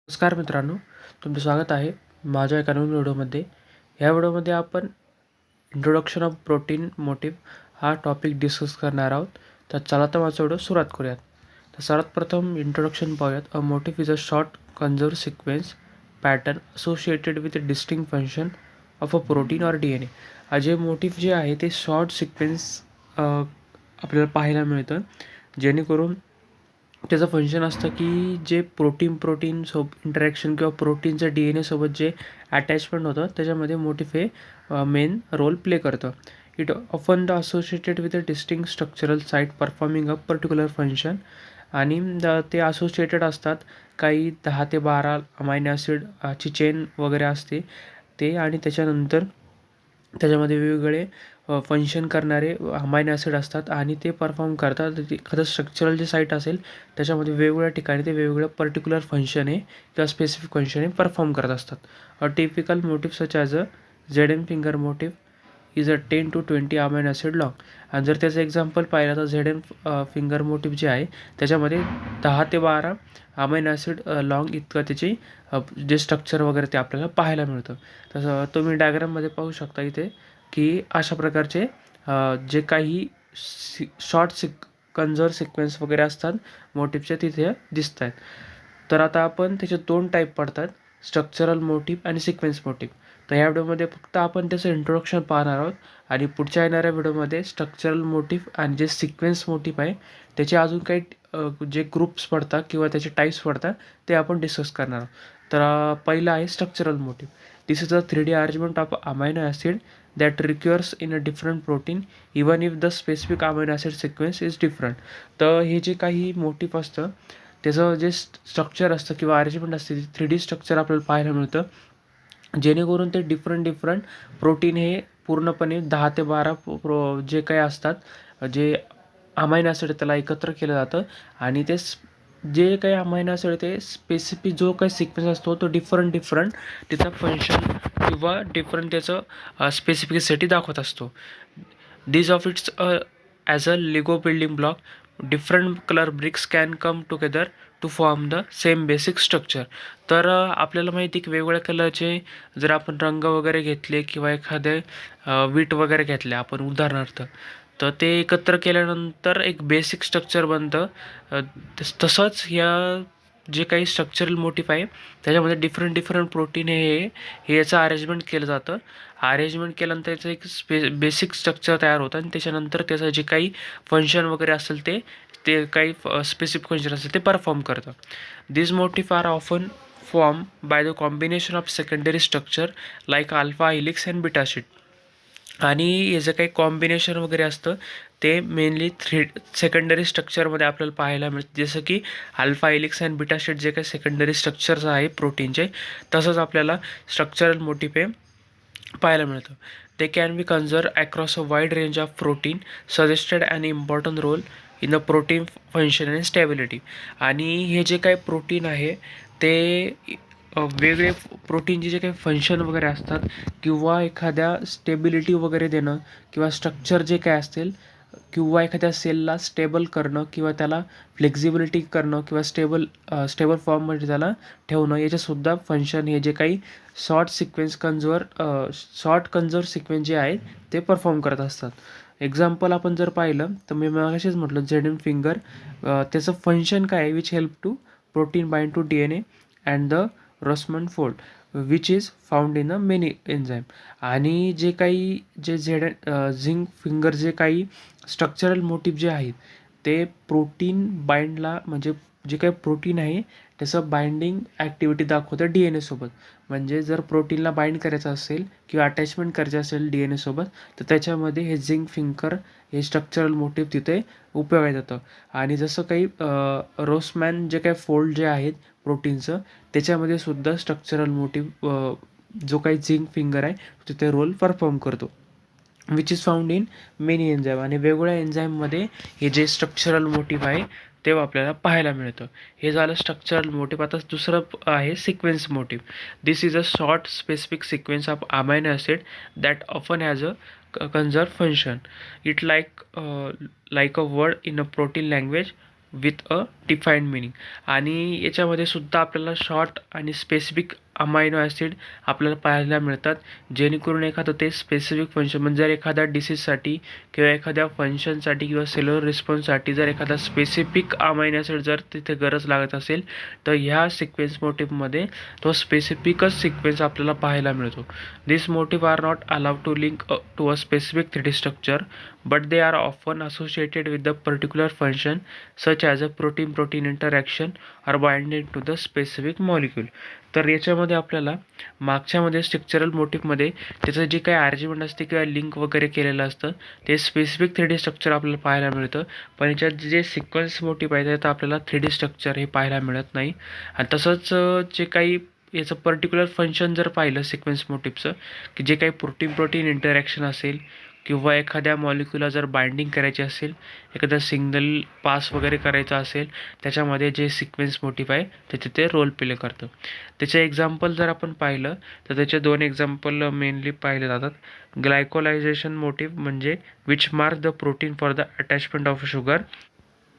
नमस्कार मित्रांनो, तुमचं स्वागत आहे माझ्या एका नवीन व्हिडिओमध्ये. ह्या व्हिडिओमध्ये आपण इंट्रोडक्शन ऑफ प्रोटीन मोटिव्ह हा टॉपिक डिस्कस करणार आहोत. तर चला तर माझा व्हिडिओ सुरुवात करूयात. तर सर्वात प्रथम इंट्रोडक्शन पाहूयात. A motive is a short conserve sequence pattern associated with a distinct function of a protein or DNA. जे मोटिव्ह जे आहे ते शॉर्ट सिक्वेन्स आपल्याला पाहायला मिळतं, जेणेकरून त्याचं फंक्शन असतं की जे प्रोटीन इंटरॅक्शन किंवा प्रोटीनचं DNA सोबत जे अटॅचमेंट होतं त्याच्यामध्ये मोटिव्ह हे मेन रोल प्ले करतं. It often the associated with a distinct structural site performing a particular function. आणि ते असोसिएटेड असतात. काही 10 ते 12 अमायनो ॲसिड ची चेन वगैरे असते ते. आणि त्याच्यानंतर त्याच्यामध्ये वेगवेगळे फंक्शन करणारे अमायनो ॲसिड असतात आणि ते परफॉर्म करतात. एखादं स्ट्रक्चरल जे साईट असेल त्याच्यामध्ये वेगवेगळ्या ठिकाणी ते वेगवेगळं पर्टिक्युलर फंक्शन आहे किंवा स्पेसिफिक फंक्शन आहे परफॉर्म करत असतात. A typical motive such as a Z finger motive is a 10 to 20 amino acid long. आणि जर त्याचं एक्झाम्पल पाहिलं तर फिंगर मोटिव्ह जे आहे त्याच्यामध्ये 10 ते 12 अमायनो ॲसिड लॉंग इतकं त्याची जे स्ट्रक्चर वगैरे ते आपल्याला पाहायला मिळतं. तसं तुम्ही डायग्राममध्ये पाहू शकता इथे की अशा प्रकारचे जे काही कन्झर्व सिक्वेन्स वगैरे असतात मोटिव्हचे तिथे दिसत आहेत. तर आता आपण त्याचे 2 टाईप पडतात, स्ट्रक्चरल मोटिव्ह आणि सिक्वेन्स मोटिव्ह. तर ह्या व्हिडिओमध्ये फक्त आपण त्याचं इंट्रोडक्शन पाहणार आहोत आणि पुढच्या येणाऱ्या व्हिडिओमध्ये स्ट्रक्चरल मोटिव्ह आणि जे सिक्वेन्स मोटिव्ह आहे त्याचे अजून काही जे ग्रुप्स पडतात किंवा त्याचे टाईप्स पडतात ते आपण डिस्कस करणार आहोत. तर पहिलं आहे structural motive. This is a 3D arrangement of amino acid that recurs in a different protein even if the specific amino acid sequence is different. तर हे जे काही मोटिव्ह असतं त्याचं जे स्ट्रक्चर असतं किंवा अरेंजमेंट असते 3D स्ट्रक्चर आपल्याला पाहायला मिळतं, जेणेकरून ते डिफरंट प्रोटीन हे पूर्णपणे 10 ते 12 जे काही असतात जे अमायनो ॲसिड त्याला एकत्र केलं जातं. आणि ते जे काही अमायनो ॲसिड ते स्पेसिफिक जो काही सिक्वेन्स असतो तो डिफरंट त्याचा फंक्शन किंवा डिफरंट त्याचं स्पेसिफिसिटी दाखवत असतो. This of its as a Lego building block different colour bricks can come together to form the same basic structure. तर आपल्याला माहिती आहे की वेगवेगळ्या कलरचे जर आपण रंग वगैरे घेतले किंवा एखादे वीट वगैरे घेतले आपण उदाहरणार्थ, तर ते एकत्र केल्यानंतर एक बेसिक स्ट्रक्चर बनतं. तसंच ह्या जे काही स्ट्रक्चरल मोटिव्ह आहे त्याच्यामध्ये डिफरंट प्रोटीन हे याचं अरेंजमेंट केलं जातं. अरेंजमेंट केल्यानंतर त्याचं एक बेसिक स्ट्रक्चर तयार होतं आणि त्याच्यानंतर त्याचं जे काही फंक्शन वगैरे असेल ते ते काही स्पेसिफिक फंक्शन असेल ते परफॉर्म करतं. This motive are often form by the combination of secondary structure like alpha helix and beta sheet. आणि याचं काही कॉम्बिनेशन वगैरे असतं ते मेनली सेकंडरी स्ट्रक्चरमध्ये आपल्याला पाहायला मिळतं. जसं की alpha helix and beta sheet जे काही सेकंडरी स्ट्रक्चर्स आहे प्रोटीनचे, तसंच आपल्याला स्ट्रक्चरल मोटिव्ह पाहायला मिळतं. They can be conserve across a wide range of protein suggested and important role in the protein function and stability. आणि हे जे काही प्रोटीन आहे ते वेगळे प्रोटीनचे जे काही फंक्शन वगैरे असतात किंवा एखाद्या स्टेबिलिटी वगैरे देणं किंवा स्ट्रक्चर जे काय असेल किंवा एखाद्या सेलला स्टेबल करणं किंवा त्याला फ्लेक्झिबिलिटी करणं किंवा स्टेबल फॉर्ममध्ये त्याला ठेवणं, याच्यासुद्धा फंक्शन हे जे काही शॉर्ट कन्झर्व सिक्वेन्स जे आहेत ते परफॉर्म करत असतात. एक्झाम्पल आपण जर पाहिलं तर मी मगाशीच म्हटलं झेड फिंगर, त्याचं फंक्शन काय आहे which help to protein bind to DNA and the Rossmann fold which is found in a many enzyme. आणि जे काही झिंक फिंगर जे काही स्ट्रक्चरल मोटिव्ह जे आहेत ते प्रोटीन बाइंडला, म्हणजे जे काही प्रोटीन आहे त्याचं बाइंडिंग ॲक्टिव्हिटी दाखवतं DNA सोबत. म्हणजे जर प्रोटीनला बाइंड करायचं असेल किंवा अटॅचमेंट करायचं असेल DNA सोबत तर त्याच्यामध्ये हे झिंक फिंगर हे स्ट्रक्चरल मोटिव्ह तिथे उपयोगात येतं. आणि जसं काही रोसमॅन जे काही फोल्ड जे आहेत प्रोटीनचं त्याच्यामध्ये सुद्धा स्ट्रक्चरल मोटिव्ह जो काही झिंक फिंगर आहे तिथे रोल परफॉर्म करतो which is found in many enzyme. आणि वेगवेगळ्या एन्झाईममध्ये हे जे स्ट्रक्चरल मोटिव्ह आहे ते आपल्याला पाहायला मिळतं. हे झालं स्ट्रक्चरल मोटिव्ह. आता दुसरं आहे sequence motive. This is a short specific sequence of amino acid that often has a conserve function. It like a word in a protein language with a defined meaning. आणि याच्यामध्ये सुद्धा आपल्याला short आणि specific amino acid आपल्याला पाहायला मिळतात, जेणेकरून एखादं ते स्पेसिफिक फंक्शन म्हणजे जर एखाद्या डिसीजसाठी किंवा एखाद्या फंक्शनसाठी किंवा सेल्युलर रिस्पॉन्ससाठी जर एखादा स्पेसिफिक अमायनो ॲसिड जर तिथे गरज लागत असेल, तर ह्या सिक्वेन्स मोटिव्हमध्ये तो स्पेसिफिकच सिक्वेन्स आपल्याला पाहायला मिळतो. This motive are not allowed to link to a specific 3D structure, but they are often associated with the particular function such as a protein-protein interaction or binding to the specific molecule. तर याच्यामध्ये आपल्याला मागच्यामध्ये structural मोटिव्हमध्ये त्याचं जे काही argument असते किंवा link वगैरे केलेलं असतं ते स्पेसिफिक 3D स्ट्रक्चर आपल्याला पाहायला मिळतं, पण याच्यात जे सिक्वेन्स मोटिव्ह आहे तर आपल्याला 3D स्ट्रक्चर हे पाहायला मिळत नाही. आणि तसंच जे काही याचं पर्टिक्युलर फंक्शन जर पाहिलं सिक्वेन्स मोटिव्हचं, की जे काही प्रोटीन प्रोटीन इंटरॅक्शन असेल किंवा एखाद्या मॉलिक्यूलला जर बाइंडिंग करायची असेल, एखादा सिंगल पास वगैरे करायचा असेल, त्याच्यामध्ये जे सिक्वेन्स मोटिव्ह आहे ते तिथे रोल प्ले करतं. त्याचे एक्झाम्पल जर आपण पाहिलं तर त्याचे 2 एक्झाम्पल मेनली पाहिले जातात. ग्लायकोलायझेशन मोटिव्ह म्हणजे which mark the protein for the attachment of sugar.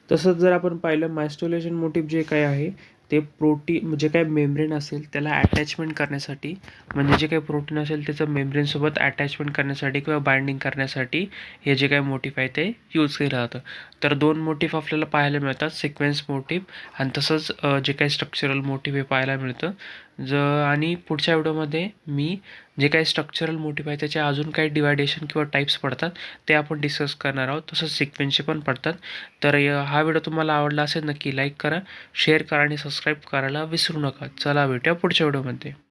तसंच जर आपण पाहिलं मायस्टोलेशन मोटिव्ह जे काही आहे ते प्रोटीन जे काही मेम्ब्रेन असेल त्याला अटॅचमेंट करण्यासाठी, म्हणजे जे काही प्रोटीन असेल त्याचं मेम्ब्रेनसोबत अटॅचमेंट करण्यासाठी किंवा बाइंडिंग करण्यासाठी हे जे काही मोटिव्ह आहे ते यूज केलं जातं. तर 2 मोटिव्ह आपल्याला पाहायला मिळतात, सिक्वेन्स मोटिव्ह आणि तसंच जे काही स्ट्रक्चरल मोटिव्ह हे पाहायला मिळतं. आणि पुढच्या व्हिडिओमध्ये मी जे काही स्ट्रक्चरल मोटिव्ह आहे त्याचे अजून काही डिवायडेशन किंवा टाईप्स पडतात ते आपण डिस्कस करणार आहोत. तसंच सिक्वेन्सचे पण पडतात. तर हा व्हिडिओ तुम्हाला आवडला असेल नक्की लाईक करा, शेअर करा आणि सबस्क्राईब करायला विसरू नका. चला भेटूया पुढच्या व्हिडिओमध्ये.